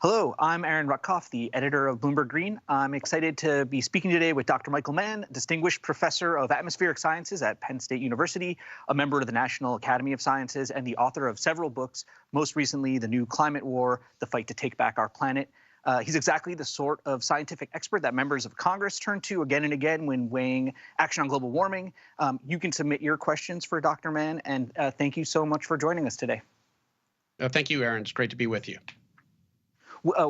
Hello, I'm Aaron Rutkoff, the editor of Bloomberg Green. I'm excited to be speaking today with Dr. Michael Mann, Distinguished Professor of Atmospheric Sciences at Penn State University, a member of the National Academy of Sciences, and the author of several books, most recently The New Climate War, The Fight to Take Back Our Planet. He's exactly the sort of scientific expert that members of Congress turn to again and again when weighing action on global warming. You can submit your questions for Dr. Mann, and thank you so much for joining us today. Thank you, Aaron. It's great to be with you.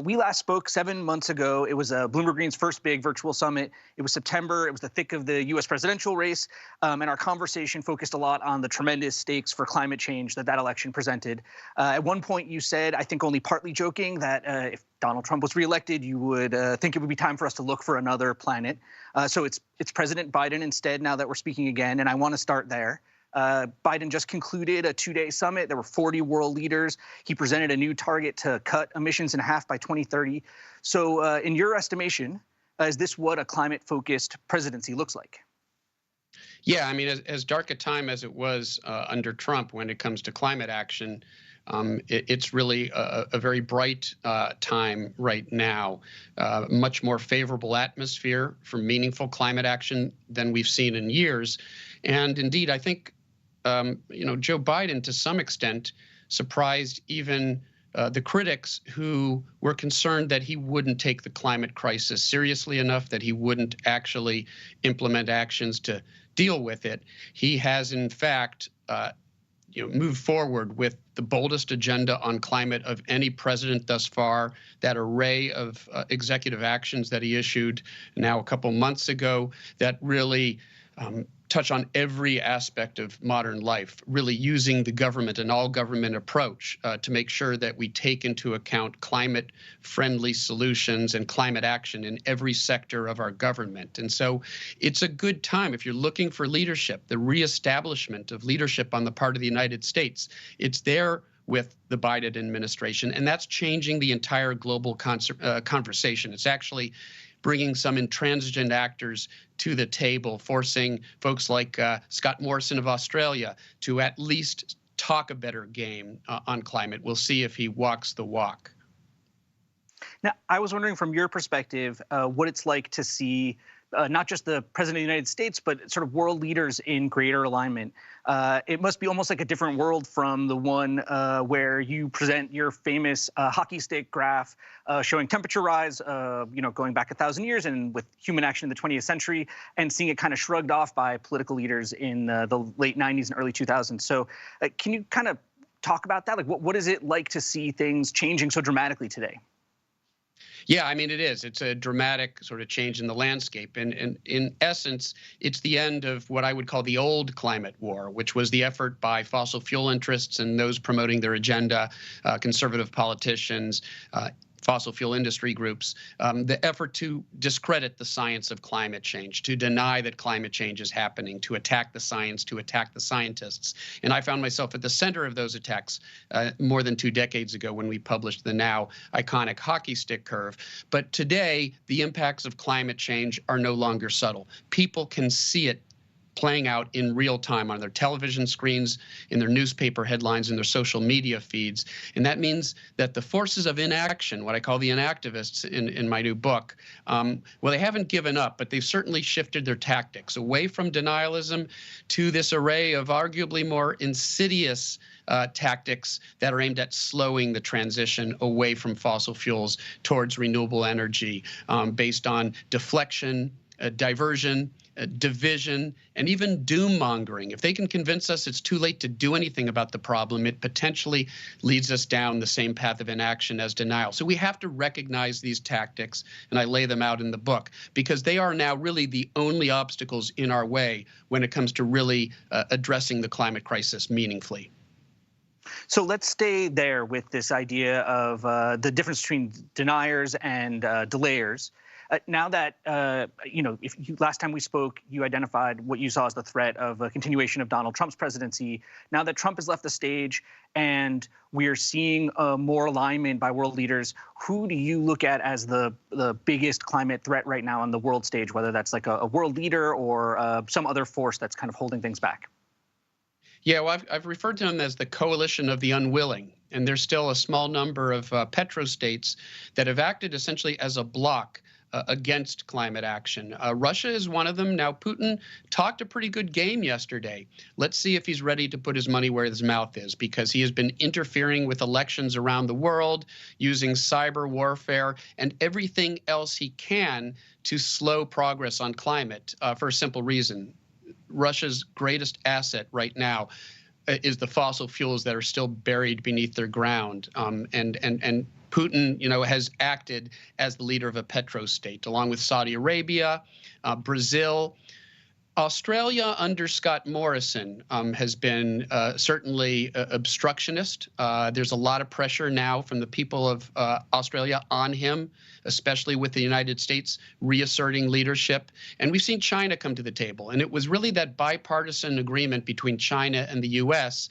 We last spoke 7 months ago. It was Bloomberg Green's first big virtual summit. It was September. It was the thick of the U.S. presidential race. And our conversation focused a lot on the tremendous stakes for climate change that election presented. At one point, you said, I think only partly joking, that if Donald Trump was reelected, you would think it would be time for us to look for another planet. So it's President Biden instead now that we're speaking again. And I want to start there. Biden just concluded a 2-day summit. There were 40 world leaders. He presented a new target to cut emissions in half by 2030. So in your estimation, is this what a climate-focused presidency looks like? Yeah, I mean, as dark a time as it was under Trump when it comes to climate action, it's really a very bright time right now. Much more favorable atmosphere for meaningful climate action than we've seen in years. And indeed, I think Joe Biden, to some extent, surprised even the critics who were concerned that he wouldn't take the climate crisis seriously enough, that he wouldn't actually implement actions to deal with it. He has, in fact, moved forward with the boldest agenda on climate of any president thus far. That array of executive actions that he issued now a couple months ago that really touch on every aspect of modern life, really using the government, an all-government approach to make sure that we take into account climate-friendly solutions and climate action in every sector of our government. And so it's a good time if you're looking for leadership, the reestablishment of leadership on the part of the United States. It's there with the Biden administration, and that's changing the entire global conversation. It's actually bringing some intransigent actors to the table, forcing folks like Scott Morrison of Australia to at least talk a better game on climate. We'll see if he walks the walk. Now, I was wondering from your perspective what it's like to see not just the president of the United States, but sort of world leaders in greater alignment. It must be almost like a different world from the one where you present your famous hockey stick graph showing temperature rise, going back 1,000 years and with human action in the 20th century, and seeing it kind of shrugged off by political leaders in the late 90s and early 2000s. So can you kind of talk about that? Like, what is it like to see things changing so dramatically today? Yeah, I mean, it is. It's a dramatic sort of change in the landscape. And in essence, it's the end of what I would call the old climate war, which was the effort by fossil fuel interests and those promoting their agenda, conservative politicians, fossil fuel industry groups, the effort to discredit the science of climate change, to deny that climate change is happening, to attack the science, to attack the scientists. And I found myself at the center of those attacks more than 2 decades ago when we published the now iconic hockey stick curve. But today, the impacts of climate change are no longer subtle. People can see it playing out in real time on their television screens, in their newspaper headlines, in their social media feeds. And that means that the forces of inaction, what I call the inactivists in my new book, well, they haven't given up, but they've certainly shifted their tactics away from denialism to this array of arguably more insidious tactics that are aimed at slowing the transition away from fossil fuels towards renewable energy based on deflection, diversion, division, and even doom mongering. If they can convince us it's too late to do anything about the problem, it potentially leads us down the same path of inaction as denial. So we have to recognize these tactics, and I lay them out in the book, because they are now really the only obstacles in our way when it comes to really addressing the climate crisis meaningfully. So let's stay there with this idea of the difference between deniers and delayers. Now that, last time we spoke, you identified what you saw as the threat of a continuation of Donald Trump's presidency. Now that Trump has left the stage and we're seeing more alignment by world leaders, who do you look at as the biggest climate threat right now on the world stage, whether that's like a world leader or some other force that's kind of holding things back? Yeah, well, I've referred to them as the coalition of the unwilling. And there's still a small number of petrostates that have acted essentially as a bloc against climate action. Russia is one of them. Now, Putin talked a pretty good game yesterday. Let's see if he's ready to put his money where his mouth is, because he has been interfering with elections around the world, using cyber warfare and everything else he can to slow progress on climate for a simple reason. Russia's greatest asset right now is the fossil fuels that are still buried beneath their ground. And Putin, has acted as the leader of a petrostate, along with Saudi Arabia, Brazil. Australia under Scott Morrison has been certainly obstructionist. There's a lot of pressure now from the people of Australia on him, especially with the United States reasserting leadership. And we've seen China come to the table. And it was really that bipartisan agreement between China and the U.S.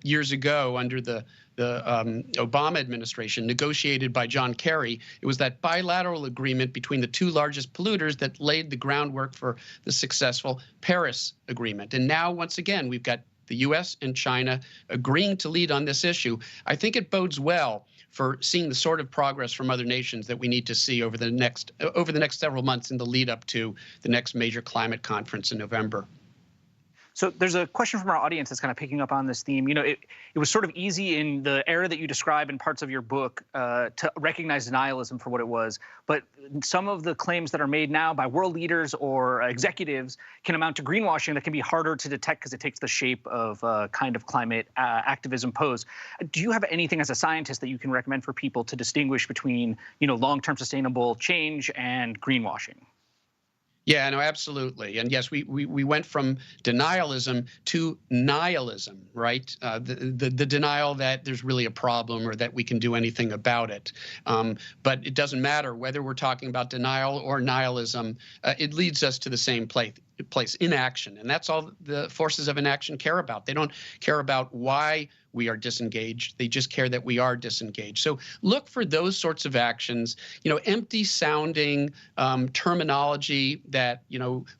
Years ago under the Obama administration, negotiated by John Kerry. It was that bilateral agreement between the two largest polluters that laid the groundwork for the successful Paris Agreement. And now, once again, we've got the U.S. and China agreeing to lead on this issue. I think it bodes well for seeing the sort of progress from other nations that we need to see over the next several months in the lead up to the next major climate conference in November. So there's a question from our audience that's kind of picking up on this theme. It was sort of easy in the era that you describe in parts of your book to recognize denialism for what it was. But some of the claims that are made now by world leaders or executives can amount to greenwashing that can be harder to detect because it takes the shape of kind of climate activism pose. Do you have anything as a scientist that you can recommend for people to distinguish between, long-term sustainable change and greenwashing? Yeah, no, absolutely. And yes, we went from denialism to nihilism, right? The denial that there's really a problem or that we can do anything about it. But it doesn't matter whether we're talking about denial or nihilism. It leads us to the same place, inaction. And that's all the forces of inaction care about. They don't care about why we are disengaged. They just care that we are disengaged. So look for those sorts of actions, empty sounding terminology that,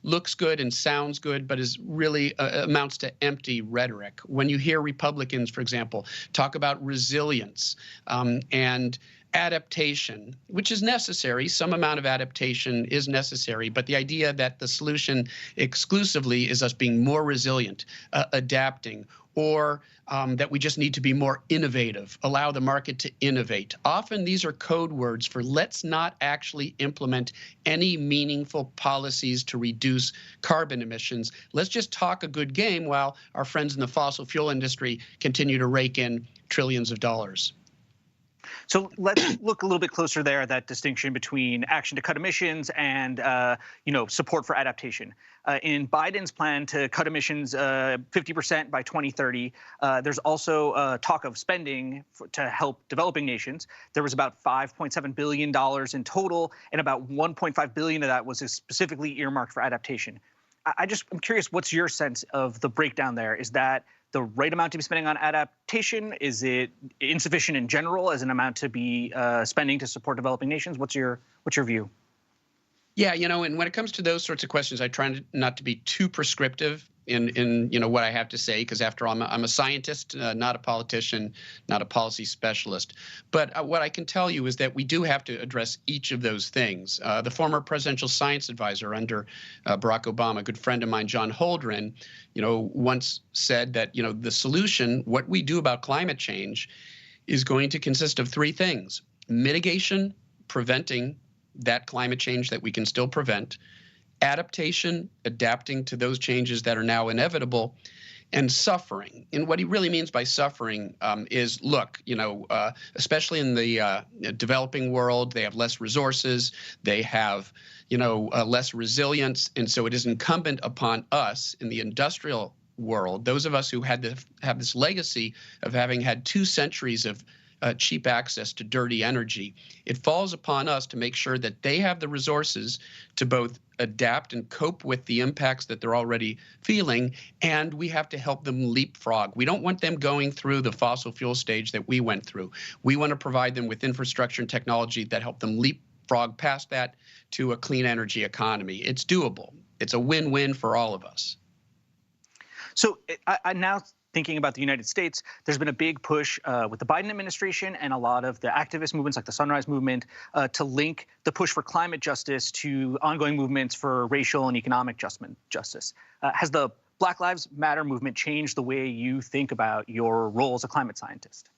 looks good and sounds good, but is really amounts to empty rhetoric. When you hear Republicans, for example, talk about resilience and adaptation, which is necessary. Some amount of adaptation is necessary, but the idea that the solution exclusively is us being more resilient, adapting, or that we just need to be more innovative, allow the market to innovate. Often these are code words for let's not actually implement any meaningful policies to reduce carbon emissions. Let's just talk a good game while our friends in the fossil fuel industry continue to rake in trillions of dollars. So let's look a little bit closer there at that distinction between action to cut emissions and, support for adaptation. In Biden's plan to cut emissions 50% by 2030, there's also talk of spending to help developing nations. There was about $5.7 billion in total, and about $1.5 billion of that was specifically earmarked for adaptation. I'm curious, what's your sense of the breakdown there? Is that the right amount to be spending on adaptation? Is it insufficient in general as an amount to be spending to support developing nations? What's your view? Yeah, and when it comes to those sorts of questions, I try not to be too prescriptive in what I have to say, because after all, I'm a scientist, not a politician, not a policy specialist. But what I can tell you is that we do have to address each of those things. The former presidential science advisor under Barack Obama, a good friend of mine, John Holdren, once said that the solution, what we do about climate change, is going to consist of three things: mitigation, preventing that climate change that we can still prevent; adaptation, adapting to those changes that are now inevitable; and suffering. And what he really means by suffering is, look, especially in the developing world, they have less resources, they have, less resilience, and so it is incumbent upon us in the industrial world, those of us who have this legacy of having had 2 centuries of cheap access to dirty energy. It falls upon us to make sure that they have the resources to both adapt and cope with the impacts that they're already feeling, and we have to help them leapfrog. We don't want them going through the fossil fuel stage that we went through. We want to provide them with infrastructure and technology that help them leapfrog past that to a clean energy economy. It's doable. It's a win-win for all of us. So now thinking about the United States, there's been a big push with the Biden administration and a lot of the activist movements like the Sunrise Movement to link the push for climate justice to ongoing movements for racial and economic justice. Has the Black Lives Matter movement changed the way you think about your role as a climate scientist?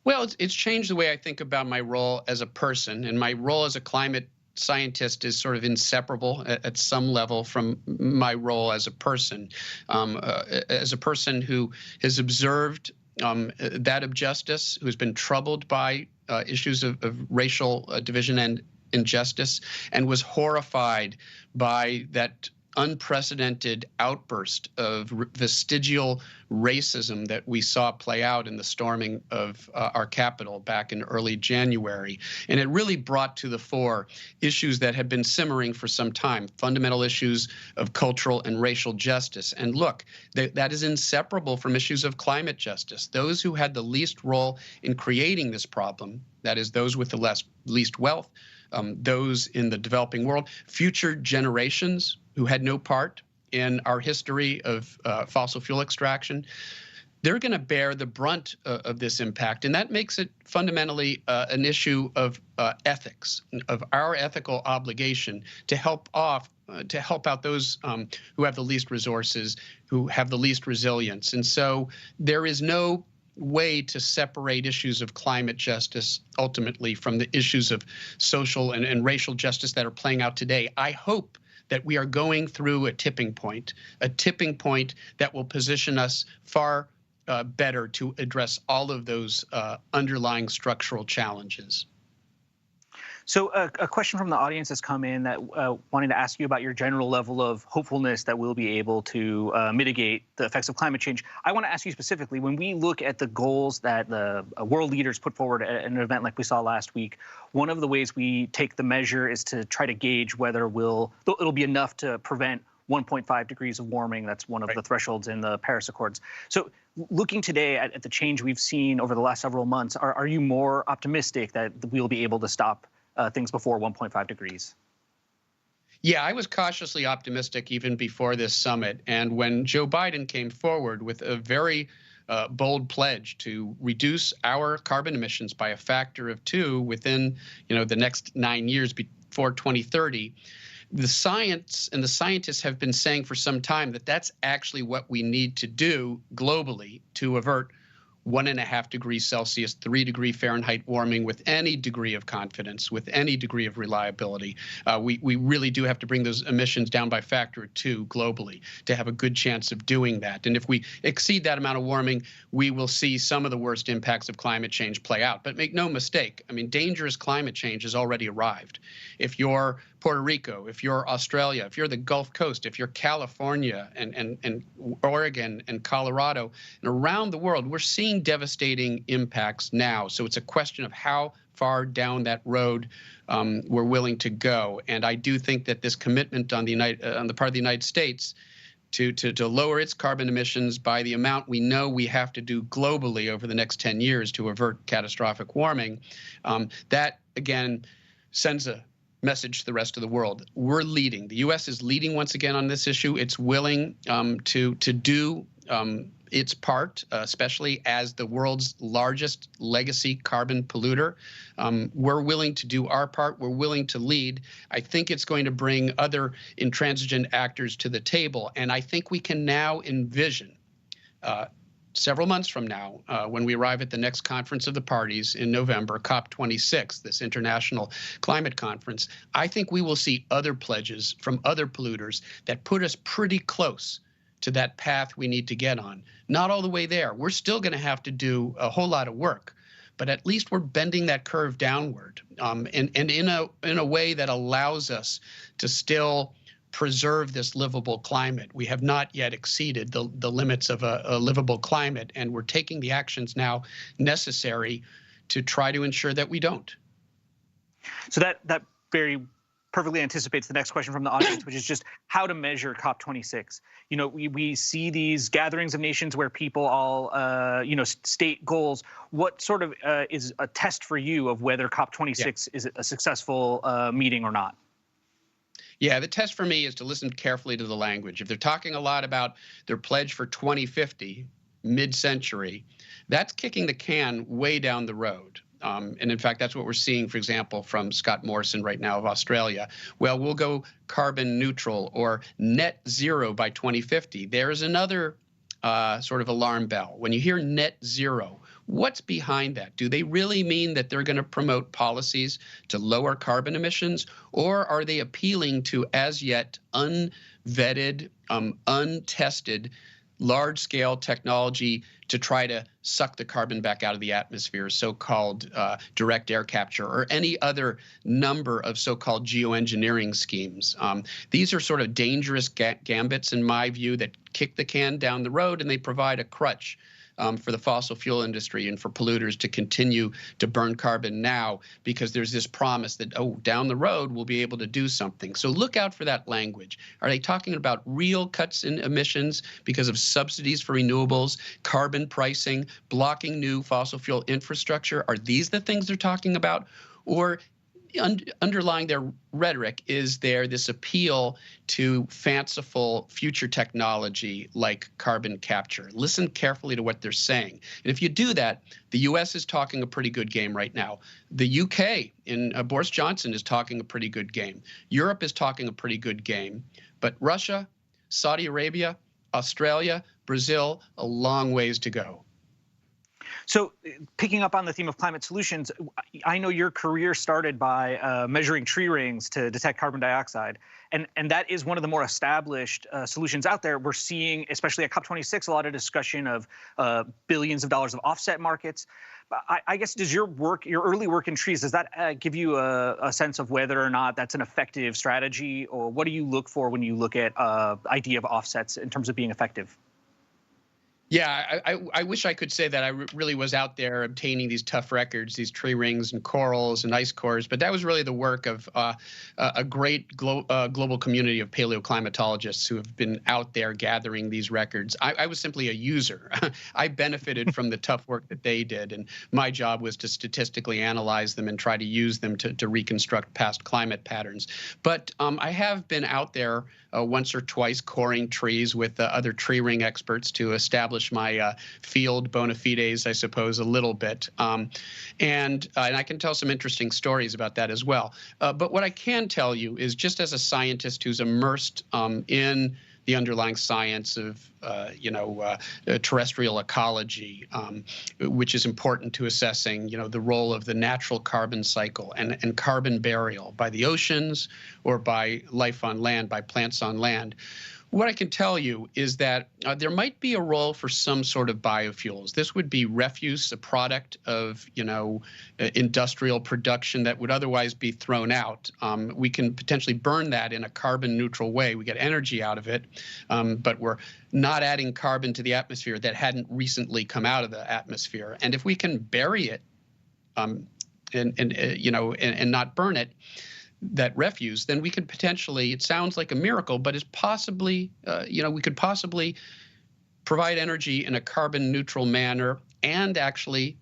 Well, it's changed the way I think about my role as a person, and my role as a climate scientist is sort of inseparable at some level from my role as a person. As a person who has observed that of justice, who's been troubled by issues of racial division and injustice, and was horrified by that unprecedented outburst of vestigial racism that we saw play out in the storming of our Capitol back in early January. And it really brought to the fore issues that had been simmering for some time, fundamental issues of cultural and racial justice. And look, that is inseparable from issues of climate justice. Those who had the least role in creating this problem, that is, those with the least wealth, those in the developing world, future generations who had no part in our history of fossil fuel extraction, they're going to bear the brunt of this impact. And that makes it fundamentally an issue of ethics, of our ethical obligation to help out those who have the least resources, who have the least resilience. And so there is no way to separate issues of climate justice ultimately from the issues of social and racial justice that are playing out today. I hope that we are going through a tipping point that will position us far better to address all of those underlying structural challenges. So a question from the audience has come in that wanting to ask you about your general level of hopefulness that we'll be able to mitigate the effects of climate change. I want to ask you specifically, when we look at the goals that the world leaders put forward at an event like we saw last week, one of the ways we take the measure is to try to gauge whether it'll be enough to prevent 1.5 degrees of warming. That's one of the thresholds in the Paris Accords. So looking today at the change we've seen over the last several months, are you more optimistic that we'll be able to stop things before 1.5 degrees? Yeah, I was cautiously optimistic even before this summit. And when Joe Biden came forward with a very bold pledge to reduce our carbon emissions by a factor of 2 within, the next 9 years before 2030, the science and the scientists have been saying for some time that that's actually what we need to do globally to avert 1.5 degrees Celsius, 3 degree Fahrenheit warming with any degree of confidence, with any degree of reliability. We really do have to bring those emissions down by a factor of 2 globally to have a good chance of doing that. And if we exceed that amount of warming, we will see some of the worst impacts of climate change play out. But make no mistake, I mean, dangerous climate change has already arrived. If you're Puerto Rico, if you're Australia, if you're the Gulf Coast, if you're California and Oregon and Colorado and around the world, we're seeing devastating impacts now. So it's a question of how far down that road we're willing to go. And I do think that this commitment on the part of the United States to lower its carbon emissions by the amount we know we have to do globally over the next 10 years to avert catastrophic warming, that again sends a message to the rest of the world. We're leading. The U.S. is leading once again on this issue. It's willing to do its part, especially as the world's largest legacy carbon polluter. We're willing to do our part. We're willing to lead. I think it's going to bring other intransigent actors to the table. And I think we can now envision several months from now, when we arrive at the next conference of the parties in November, COP26, this international climate conference, I think we will see other pledges from other polluters that put us pretty close to that path we need to get on. Not all the way there. We're still going to have to do a whole lot of work, but at least we're bending that curve downward, and in a way that allows us to still preserve this livable climate. We have not yet exceeded the limits of a livable climate, and we're taking the actions now necessary to try to ensure that we don't. So that very perfectly anticipates the next question from the audience, which is just how to measure COP26. We see these gatherings of nations where people all, state goals. What sort of is a test for you of whether COP26 is a successful meeting or not? Yeah, the test for me is to listen carefully to the language. If they're talking a lot about their pledge for 2050, mid-century, that's kicking the can way down the road. And in fact, that's what we're seeing, for example, from Scott Morrison right now of Australia. Well, we'll go carbon neutral or net zero by 2050. There's another sort of alarm bell. When you hear net zero, what's behind that? Do they really mean that they're going to promote policies to lower carbon emissions, or are they appealing to as yet unvetted, untested, large-scale technology to try to suck the carbon back out of the atmosphere, so-called direct air capture, or any other number of so-called geoengineering schemes? These are sort of dangerous gambits, in my view, that kick the can down the road, and they provide a crutch for the fossil fuel industry and for polluters to continue to burn carbon now, because there's this promise that, oh, down the road we'll be able to do something. So look out for that language. Are they talking about real cuts in emissions because of subsidies for renewables, carbon pricing, blocking new fossil fuel infrastructure? Are these the things they're talking about? Or underlying their rhetoric is there this appeal to fanciful future technology like carbon capture? Listen carefully to what they're saying. And if you do that, the US is talking a pretty good game right now. The UK in Boris Johnson is talking a pretty good game. Europe is talking a pretty good game. But Russia, Saudi Arabia, Australia, Brazil, a long ways to go. So picking up on the theme of climate solutions, I know your career started by measuring tree rings to detect carbon dioxide. And that is one of the more established solutions out there. We're seeing, especially at COP26, a lot of discussion of billions of dollars of offset markets. I guess, does your work, your early work in trees, does that give you a sense of whether or not that's an effective strategy? Or what do you look for when you look at idea of offsets in terms of being effective? Yeah, I wish I could say that I really was out there obtaining these tough records, these tree rings and corals and ice cores, but that was really the work of a great global community of paleoclimatologists who have been out there gathering these records. I was simply a user. I benefited from the tough work that they did, and my job was to statistically analyze them and try to use them to reconstruct past climate patterns. But I have been out there once or twice coring trees with other tree ring experts to establish my field bona fides, I suppose, a little bit. And I can tell some interesting stories about that as well. But what I can tell you is, just as a scientist who's immersed in the underlying science of terrestrial ecology, which is important to assessing the role of the natural carbon cycle and carbon burial by the oceans or by life on land, by plants on land. What I can tell you is that there might be a role for some sort of biofuels. This would be refuse, a product of industrial production that would otherwise be thrown out. We can potentially burn that in a carbon neutral way. We get energy out of it, but we're not adding carbon to the atmosphere that hadn't recently come out of the atmosphere. And if we can bury it and not burn it, that refuse, then we could potentially, it sounds like a miracle, but it's possibly, we could possibly provide energy in a carbon neutral manner and actually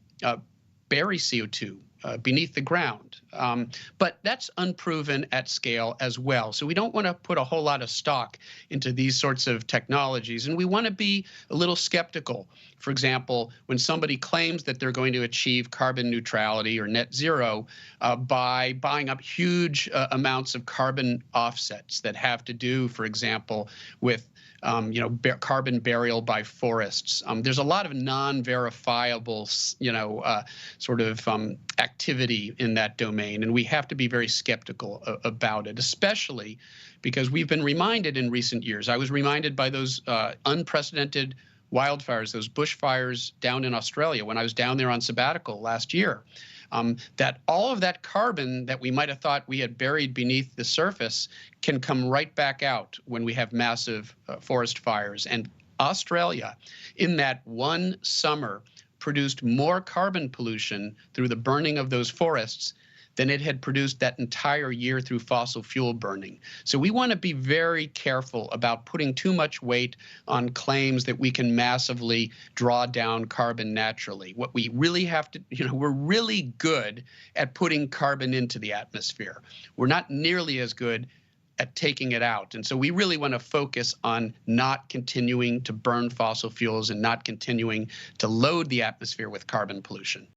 bury CO2 beneath the ground. But that's unproven at scale as well. So we don't want to put a whole lot of stock into these sorts of technologies. And we want to be a little skeptical. For example, when somebody claims that they're going to achieve carbon neutrality or net zero by buying up huge amounts of carbon offsets that have to do, for example, with carbon burial by forests. There's a lot of non-verifiable, sort of activity in that domain, and we have to be very skeptical about it, especially because we've been reminded in recent years. I was reminded by those unprecedented wildfires, those bushfires down in Australia when I was down there on sabbatical last year, that all of that carbon that we might have thought we had buried beneath the surface can come right back out when we have massive forest fires. And Australia, in that one summer, produced more carbon pollution through the burning of those forests than it had produced that entire year through fossil fuel burning. So we want to be very careful about putting too much weight on claims that we can massively draw down carbon naturally. What we really have to, we're really good at putting carbon into the atmosphere. We're not nearly as good at taking it out. And so we really want to focus on not continuing to burn fossil fuels and not continuing to load the atmosphere with carbon pollution.